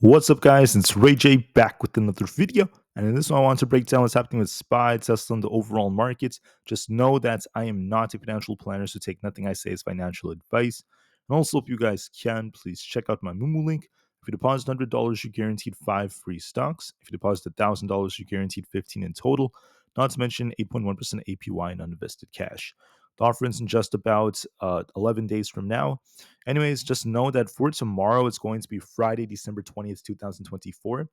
What's up, guys? It's Rey-Jay back with another video. And in this one, I want to break down what's happening with SPY, Tesla, and the overall markets. Just know that I am not a financial planner, so take nothing I say as financial advice. And also, if you guys can, please check out my Moomoo link. If you deposit $100, you're guaranteed 5 free stocks. If you deposit $1,000, you're guaranteed 15 in total, not to mention 8.1% APY in uninvested cash. The offer ends in just about 11 days from now. Anyways, just know that for tomorrow, it's going to be Friday, December 20th, 2024.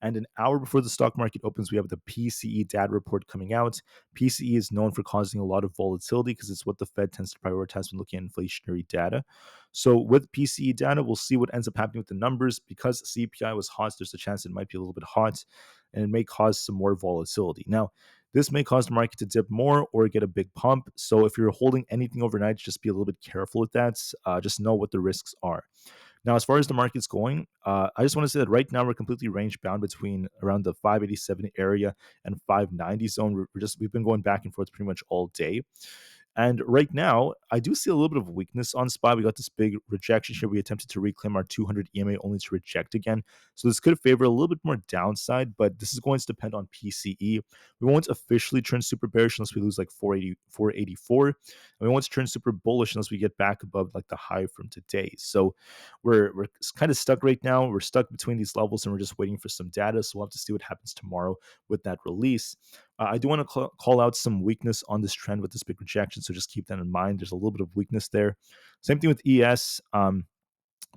And an hour before the stock market opens, we have the PCE data report coming out. PCE is known for causing a lot of volatility because it's what the Fed tends to prioritize when looking at inflationary data. So with PCE data, we'll see what ends up happening with the numbers. Because CPI was hot, there's a chance it might be a little bit hot and it may cause some more volatility. Now, this may cause the market to dip more or get a big pump. So if you're holding anything overnight, just be a little bit careful with that. Just know what the risks are. Now, as far as the market's going, I just want to say that right now we're completely range bound between around the 587 area and 590 zone. We've been going back and forth pretty much all day. And right now, I do see a little bit of weakness on SPY. We got this big rejection here. We attempted to reclaim our 200 EMA only to reject again. So this could favor a little bit more downside, but this is going to depend on PCE. We won't officially turn super bearish unless we lose like 480, 484. And we won't turn super bullish unless we get back above like the high from today. So we're kind of stuck right now. We're stuck between these levels and we're just waiting for some data. So we'll have to see what happens tomorrow with that release. I do want to call out some weakness on this trend with this big rejection, so just keep that in mind. There's a little bit of weakness there. Same thing with ES.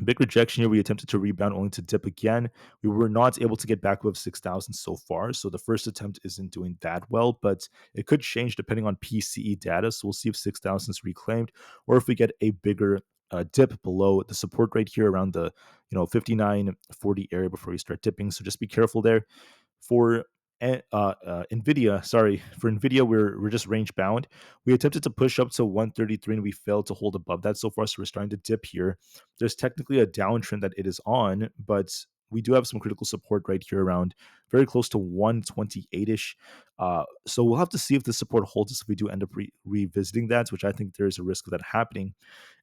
Big rejection here. We attempted to rebound only to dip again. We were not able to get back above 6,000 so far. So the first attempt isn't doing that well, but it could change depending on PCE data. So we'll see if 6,000 is reclaimed or if we get a bigger dip below the support right here around the 59.40 area before we start dipping. So just be careful there. For Nvidia, for Nvidia, we're just range bound. We attempted to push up to 133 and we failed to hold above that so far. So we're starting to dip here. There's technically a downtrend that it is on, but we do have some critical support right here around very close to 128-ish. So we'll have to see if the support holds us if we do end up revisiting that, which I think there is a risk of that happening.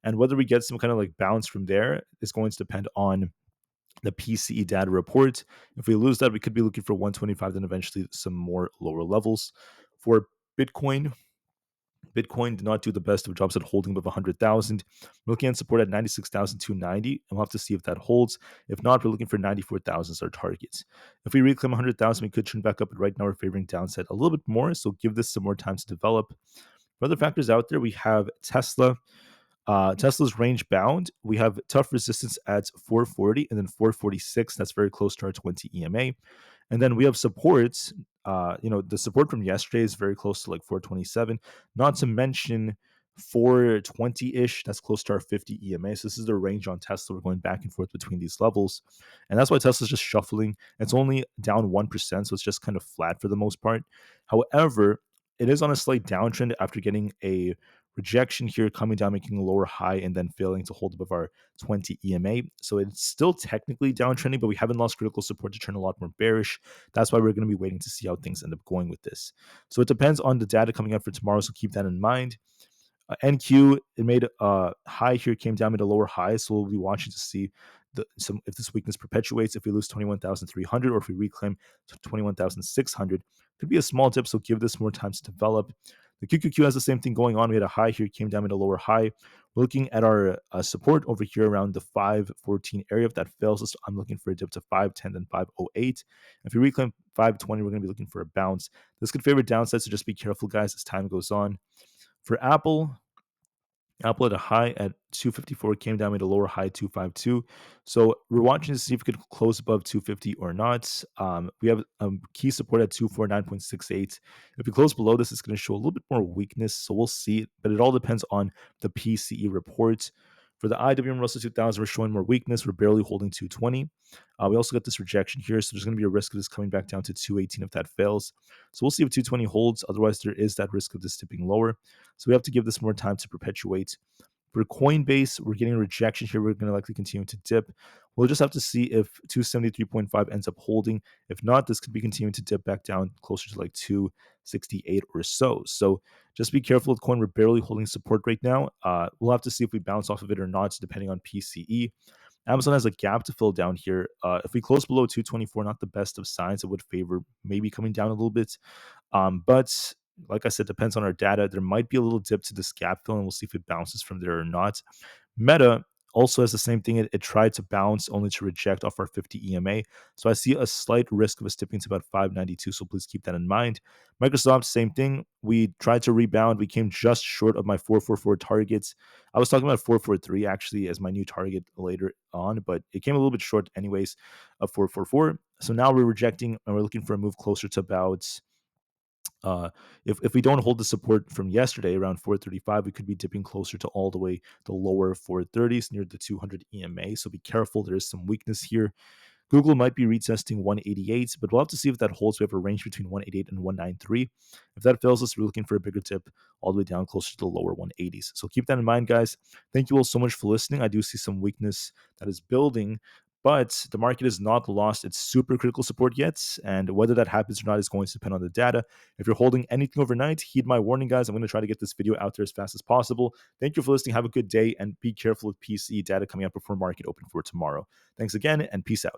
And whether we get some kind of like bounce from there is going to depend on the PCE data report. If we lose that, we could be looking for 125, then eventually some more lower levels. For Bitcoin, Bitcoin did not do the best of jobs at holding above 100,000. We're looking at support at 96,290, and we'll have to see if that holds. If not, we're looking for 94,000 as our targets. If we reclaim 100,000, we could turn back up, but right now we're favoring downside a little bit more, so give this some more time to develop. For other factors out there, we have Tesla. Tesla's range bound. We have tough resistance at 440 and then 446. That's very close to our 20 EMA. And then we have supports. The support from yesterday is very close to like 427. Not to mention 420-ish. That's close to our 50 EMA. So this is the range on Tesla. We're going back and forth between these levels. And that's why Tesla's just shuffling. It's only down 1%, so it's just kind of flat for the most part. However, it is on a slight downtrend after getting a rejection here, coming down, making a lower high, and then failing to hold above our 20 EMA. So it's still technically downtrending, but we haven't lost critical support to turn a lot more bearish. That's why we're going to be waiting to see how things end up going with this. So it depends on the data coming up for tomorrow, so keep that in mind. NQ, it made a high here, came down, made a lower high. So we'll be watching to see if this weakness perpetuates, if we lose 21,300 or if we reclaim 21,600. Could be a small dip, so give this more time to develop. The QQQ has the same thing going on. We had a high here, came down, made a lower high. We're looking at our support over here around the 514 area. If that fails, I'm looking for a dip to 510, then 508. If we reclaim 520, we're going to be looking for a bounce. This could favor downside, so just be careful, guys, as time goes on. For Apple had a high at 254, came down, made a lower high 252. So we're watching to see if we could close above 250 or not. We have key support at 249.68. If we close below this, it's going to show a little bit more weakness. So we'll see, but it all depends on the PCE report. For the IWM Russell 2000, we're showing more weakness. We're barely holding 220. We also got this rejection here, so there's going to be a risk of this coming back down to 218 if that fails. So we'll see if 220 holds. Otherwise, there is that risk of this dipping lower. So we have to give this more time to perpetuate. For Coinbase, we're getting a rejection here. We're going to likely continue to dip. We'll just have to see if 273.5 ends up holding. If not, this could be continuing to dip back down closer to like 268 or so. So just be careful with coin. We're barely holding support right now. We'll have to see if we bounce off of it or not, depending on PCE. Amazon has a gap to fill down here. If we close below 224, not the best of signs. It would favor maybe coming down a little bit. But like I said, depends on our data. There might be a little dip to this gap fill, and we'll see if it bounces from there or not. Meta also has the same thing. It tried to bounce only to reject off our 50 EMA. So I see a slight risk of us dipping to about 592. So please keep that in mind. Microsoft, same thing. We tried to rebound. We came just short of my 444 targets. I was talking about 443 actually as my new target later on, but it came a little bit short anyways of 444. So now we're rejecting and we're looking for a move closer to about uh, if we don't hold the support from yesterday around 435, we could be dipping closer to all the way the lower 430s near the 200 EMA. So be careful. There is some weakness here. Google might be retesting 188, but we'll have to see if that holds. We have a range between 188 and 193. If that fails us, we're looking for a bigger tip all the way down closer to the lower 180s. So keep that in mind, guys. Thank you all so much for listening. I do see some weakness that is building, but the market has not lost its super critical support yet. And whether that happens or not is going to depend on the data. If you're holding anything overnight, heed my warning, guys. I'm going to try to get this video out there as fast as possible. Thank you for listening. Have a good day and be careful with PC data coming up before market open for tomorrow. Thanks again and peace out.